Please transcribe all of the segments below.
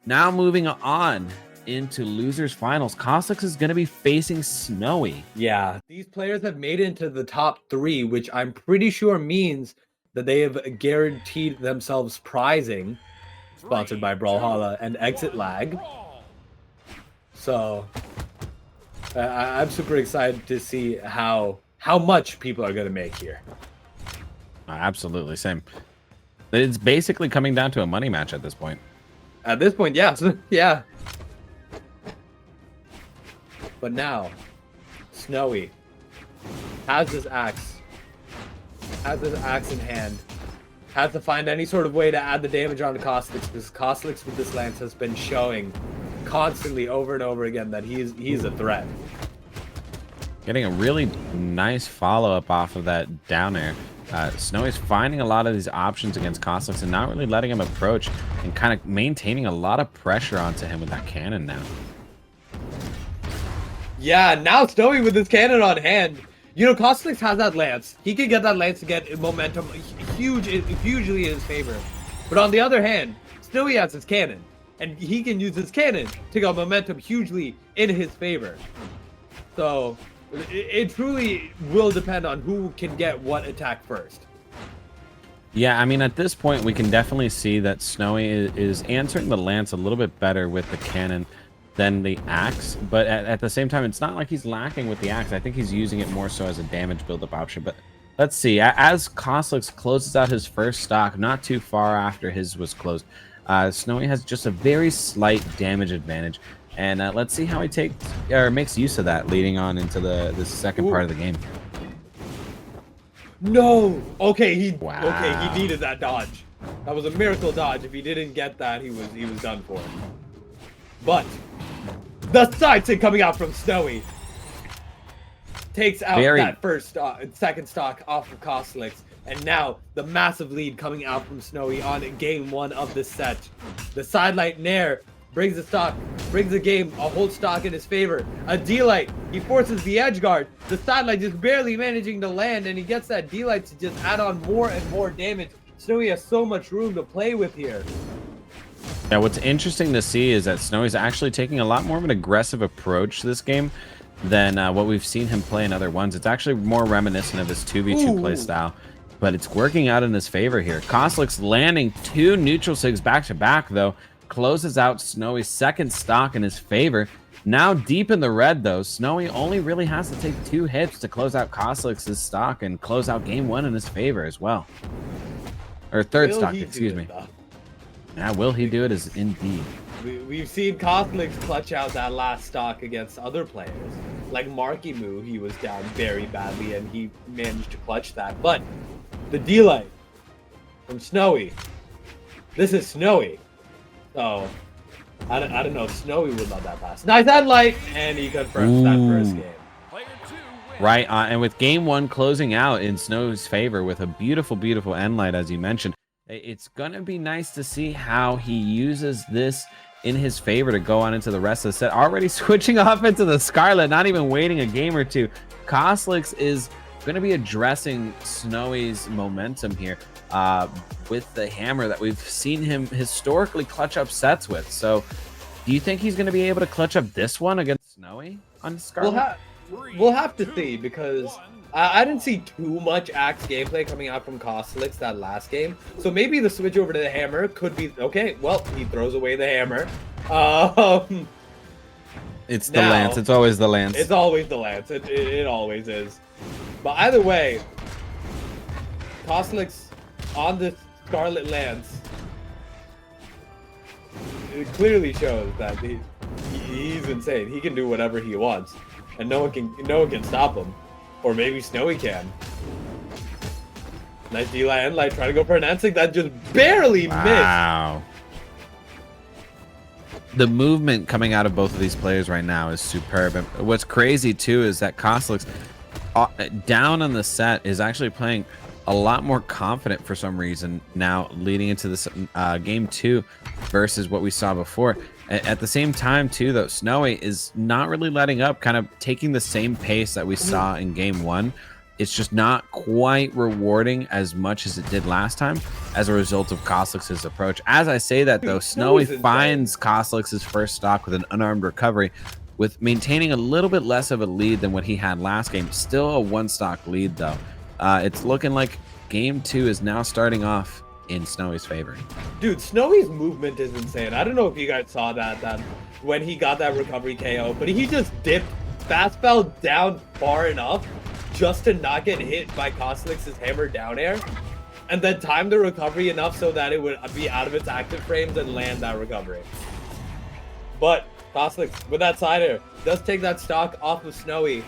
Now moving on into losers finals, Cosolix is going to be facing Snowy. Yeah, these players have made it into the top 3, which I'm pretty sure means that they have guaranteed themselves prizing, sponsored by Brawlhalla and Exitlag. So I'm super excited to see how much people are going to make here. Absolutely, same. It's basically coming down to a money match at this point. At this point, yes. Yeah. But now, Snowy has this axe in hand. Has to find any sort of way to add the damage onto Cosolix, because Cosolix with this lance has been showing constantly over and over again that he's a threat. Getting a really nice follow-up off of that down air. Snowy's finding a lot of these options against Cosolix and not really letting him approach and kind of maintaining a lot of pressure onto him with that cannon now. Yeah, now Snowy with his cannon on hand. You know, Cosolix has that lance. He can get that lance to get momentum hugely in his favor. But on the other hand, Snowy has his cannon. And he can use his cannon to get momentum hugely in his favor. So it truly will depend on who can get what attack first. Yeah, I mean, at this point, we can definitely see that Snowy is answering the lance a little bit better with the cannon than the axe. But at the same time, it's not like he's lacking with the axe. I think he's using it more so as a damage build-up option. But let's see. As Cosolix closes out his first stock, not too far after his was closed, Snowy has just a very slight damage advantage. And let's see how he makes use of that leading on into the second part of the game. No. Okay, he Wow. needed that dodge. That was a miracle dodge. If he didn't get that, he was done for. But the side stick coming out from Snowy takes out that second stock off of Cosolix. And now the massive lead coming out from Snowy on game 1 of this set. The sidelight Nair brings the game a whole stock in his favor. A D-light, he forces the edge guard. The sidelight just barely managing to land, and he gets that D-light to just add on more and more damage. Snowy has so much room to play with here. Yeah, what's interesting to see is that Snowy's actually taking a lot more of an aggressive approach this game than what we've seen him play in other ones. It's actually more reminiscent of his 2v2 play style, but it's working out in his favor here. Cosolix landing 2 neutral sigs back-to-back, though, closes out Snowy's second stock in his favor. Now deep in the red, though, Snowy only really has to take 2 hits to close out Cosolix's stock and close out game 1 in his favor as well. Or third stock, excuse me. Yeah, will he do it is indeed. We've seen Cosolix clutch out that last stock against other players. Like Marckiemoo, he was down very badly and he managed to clutch that. But the D-light from Snowy. This is Snowy. So I don't know if Snowy would love that pass. Nice headlight, and he confirms that first game. Right, and with game 1 closing out in Snowy's favor with a beautiful end light, as you mentioned, it's going to be nice to see how he uses this in his favor to go on into the rest of the set. Already switching off into the Scarlet, not even waiting a game or two. Cosolix is going to be addressing Snowy's momentum here with the hammer that we've seen him historically clutch up sets with. So do you think he's going to be able to clutch up this one against Snowy on Scarlet? We'll have to see, because I didn't see too much axe gameplay coming out from Cosolix that last game. So maybe the switch over to the hammer could be okay. Well, he throws away the hammer. It's the lance. It's always the lance. It's always the lance. It always is. But either way, Cosolix on the Scarlet Lance, it clearly shows that he's insane. He can do whatever he wants, and no one can stop him. Or maybe Snowy can. Nice D-light and light, trying to go for an N-sig that just barely missed. Wow. The movement coming out of both of these players right now is superb. And what's crazy too is that Cosolix down on the set is actually playing a lot more confident for some reason now, leading into this game 2 versus what we saw before. At the same time too, though, Snowy is not really letting up, kind of taking the same pace that we saw in game 1. it's just not quite rewarding as much as it did last time as a result of Cosolix's approach. As I say that, though, Snowy finds Cosolix's first stock with an unarmed recovery, with maintaining a little bit less of a lead than what he had last game. Still a 1-stock lead, though. It's looking like game 2 is now starting off in Snowy's favor. Dude, Snowy's movement is insane. I don't know if you guys saw that when he got that recovery KO, but he just dipped, fast fell down far enough just to not get hit by Cosolix's hammer down air, and then time the recovery enough so that it would be out of its active frames and land that recovery. But Cosolix, with that side air, does take that stock off of Snowy,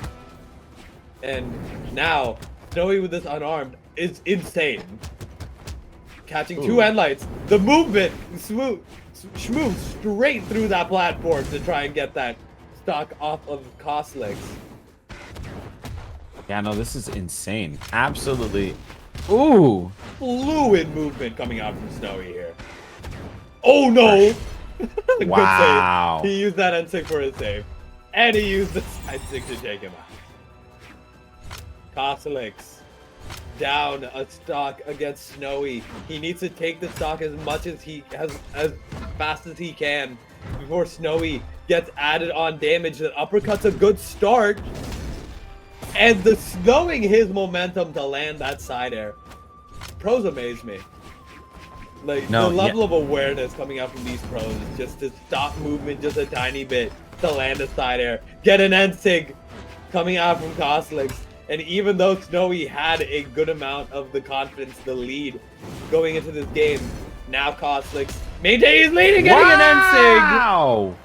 and now Snowy with this unarmed is insane. Catching 2 end lights. The movement, smooth straight through that platform to try and get that stock off of Cosolix. Yeah, no, this is insane. Absolutely. Ooh. Fluid movement coming out from Snowy here. Oh no! Wow. Good save. He used that N6 for his save. And he used the side 6 to take him out. Cosolix down a stock against Snowy. He needs to take the stock as much as as fast as he can before Snowy gets added on damage. The uppercut's a good start, and the slowing his momentum to land that side air. Pros amaze me. Like the level of awareness coming out from these pros, just to stop movement just a tiny bit to land a side air, get an N-sig coming out from Cosolix. And even though Snowy had a good amount of the confidence, the lead going into this game, now Cosolix maintains leading, getting an N-sig. Wow!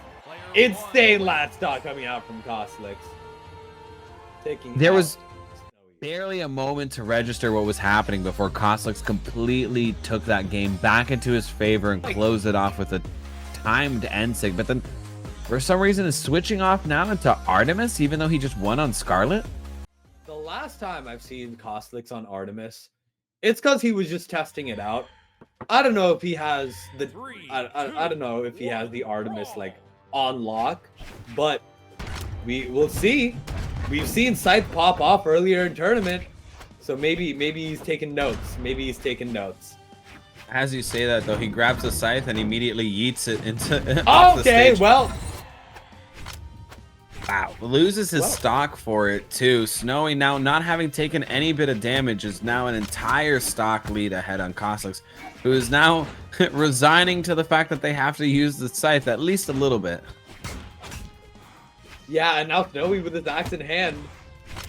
Insane last stock coming out from Cosolix. There was barely a moment to register what was happening before Cosolix completely took that game back into his favor and closed it off with a timed N-sig. But then, for some reason, is switching off now into Artemis, even though he just won on Scarlet? The last time I've seen Cosolix on Artemis, it's because he was just testing it out. I don't know if he has the I don't know if he has the Artemis like on lock, but we will see. We've seen Scythe pop off earlier in tournament, so maybe he's taking notes. Maybe he's taking notes. As you say that, though, he grabs the Scythe and immediately yeets it into okay, well. Wow, loses his stock for it too. Snowy now not having taken any bit of damage is now an entire stock lead ahead on Cosolix, who is now resigning to the fact that they have to use the Scythe at least a little bit. Yeah, and now Snowy with his axe in hand,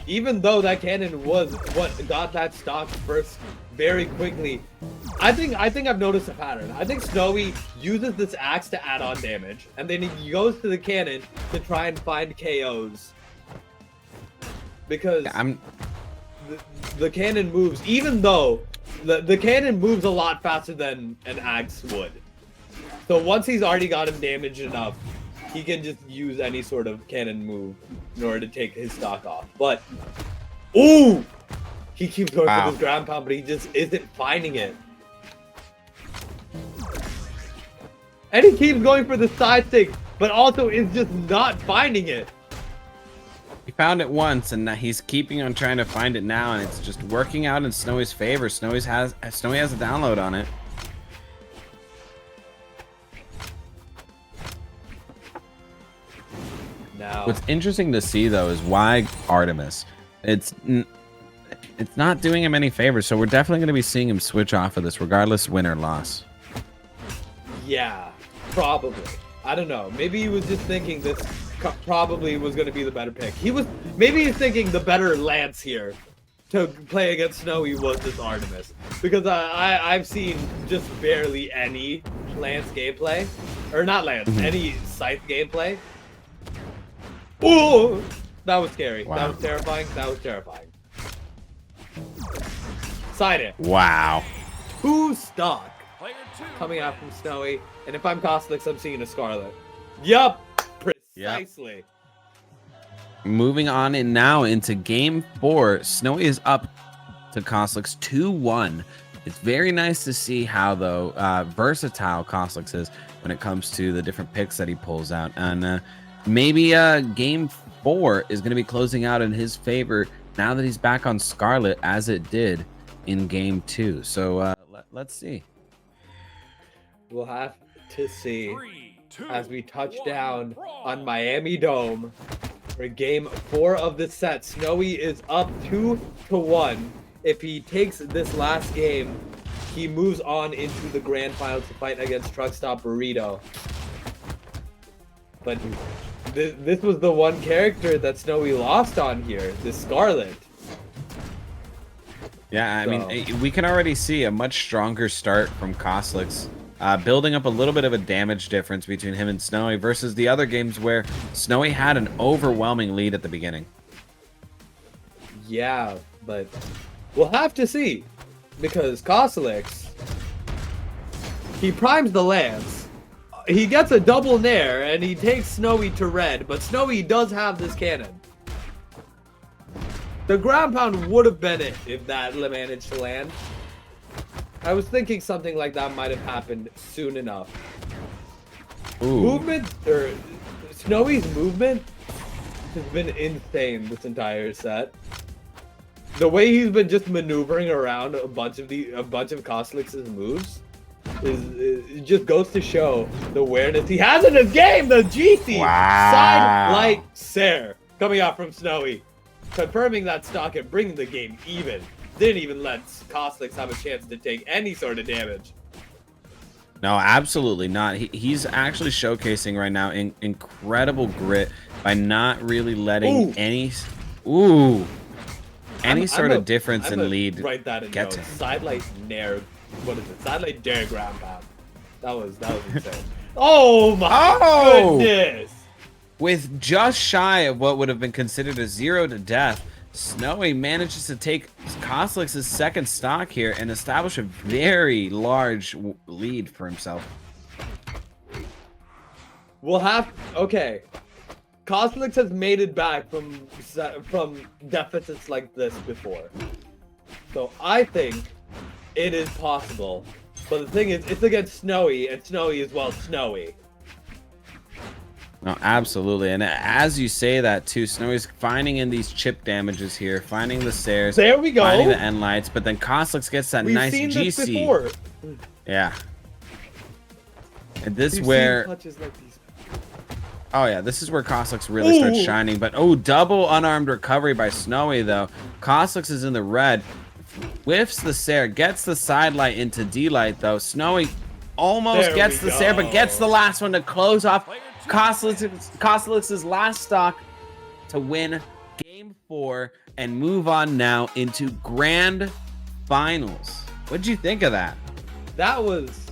even though that cannon was what got that stock first very quickly. I think I've noticed a pattern. I think Snowy uses this axe to add on damage, and then he goes to the cannon to try and find KOs. Because the cannon moves, even though the cannon moves a lot faster than an axe would. So once he's already got him damaged enough, he can just use any sort of cannon move in order to take his stock off. But, ooh! He keeps going for this ground pound, but he just isn't finding it. And he keeps going for the side stick, but also is just not finding it. He found it once, and he's keeping on trying to find it now, and it's just working out in Snowy's favor. Snowy has a download on it. Now, what's interesting to see, though, is why Artemis. It's not doing him any favors, so we're definitely going to be seeing him switch off of this, regardless win or loss. Yeah, probably. I don't know. Maybe he was just thinking this probably was going to be the better pick. Maybe he's thinking the better Lance here to play against Snowy was this Artemis, because I've seen just barely any Lance gameplay, or not Lance, any Scythe gameplay. Ooh, that was scary. Wow. That was terrifying. That was terrifying. Side it. Wow. 2 stock coming out from Snowy, and if I'm Cosolix, I'm seeing a Scarlet. Yup, precisely. Yep. Moving on in now into game 4, Snowy is up to Cosolix 2-1. It's very nice to see how, though, versatile Cosolix is when it comes to the different picks that he pulls out. And maybe game 4 is going to be closing out in his favor now that he's back on Scarlet as it did in game 2. So let's see. We'll have to see as we touch down on Miami Dome for game 4 of the set. Snowy is up 2-1. If he takes this last game, he moves on into the grand final to fight against Truckstop Burrito. But this was the one character that Snowy lost on here, this Scarlet. Yeah, I mean, we can already see a much stronger start from Cosolix, building up a little bit of a damage difference between him and Snowy versus the other games where Snowy had an overwhelming lead at the beginning. Yeah, but we'll have to see, because Cosolix, he primes the lance, he gets a double nair, and he takes Snowy to red, but Snowy does have this cannon. The ground pound would have been it if that managed to land. I was thinking something like that might have happened soon enough. Ooh. Movement, or Snowy's movement has been insane this entire set. The way he's been just maneuvering around a bunch of Cosolix's moves it just goes to show the awareness he has in his game. The GC side light Sair coming out from Snowy, confirming that stock and bringing the game even. Didn't even let Cosolix have a chance to take any sort of damage. No, absolutely not. He's actually showcasing right now incredible grit by not really letting any sort of difference in lead get to him. Sidelight nair. What is it? Sidelight dare ground pound. That was insane. Oh my goodness! With just shy of what would have been considered a 0 to death, Snowy manages to take Cosolix's second stock here and establish a very large lead for himself. We'll have Cosolix has made it back from deficits like this before, so I think it is possible. But the thing is, it's against Snowy, and Snowy is Snowy. No, absolutely. And as you say that too, Snowy's finding in these chip damages here, finding the Sairs. There we go. Finding the end lights, but then Cosolix gets that nice GC. We've seen this before. Yeah. And this is where this is where Cosolix really starts shining. But double unarmed recovery by Snowy though. Cosolix is in the red. Whiffs the Sair, gets the side light into D-light though. Snowy almost gets the Sair, but gets the last one to close off Cosolix's last stock to win game 4 and move on now into grand finals. What'd you think of that? That was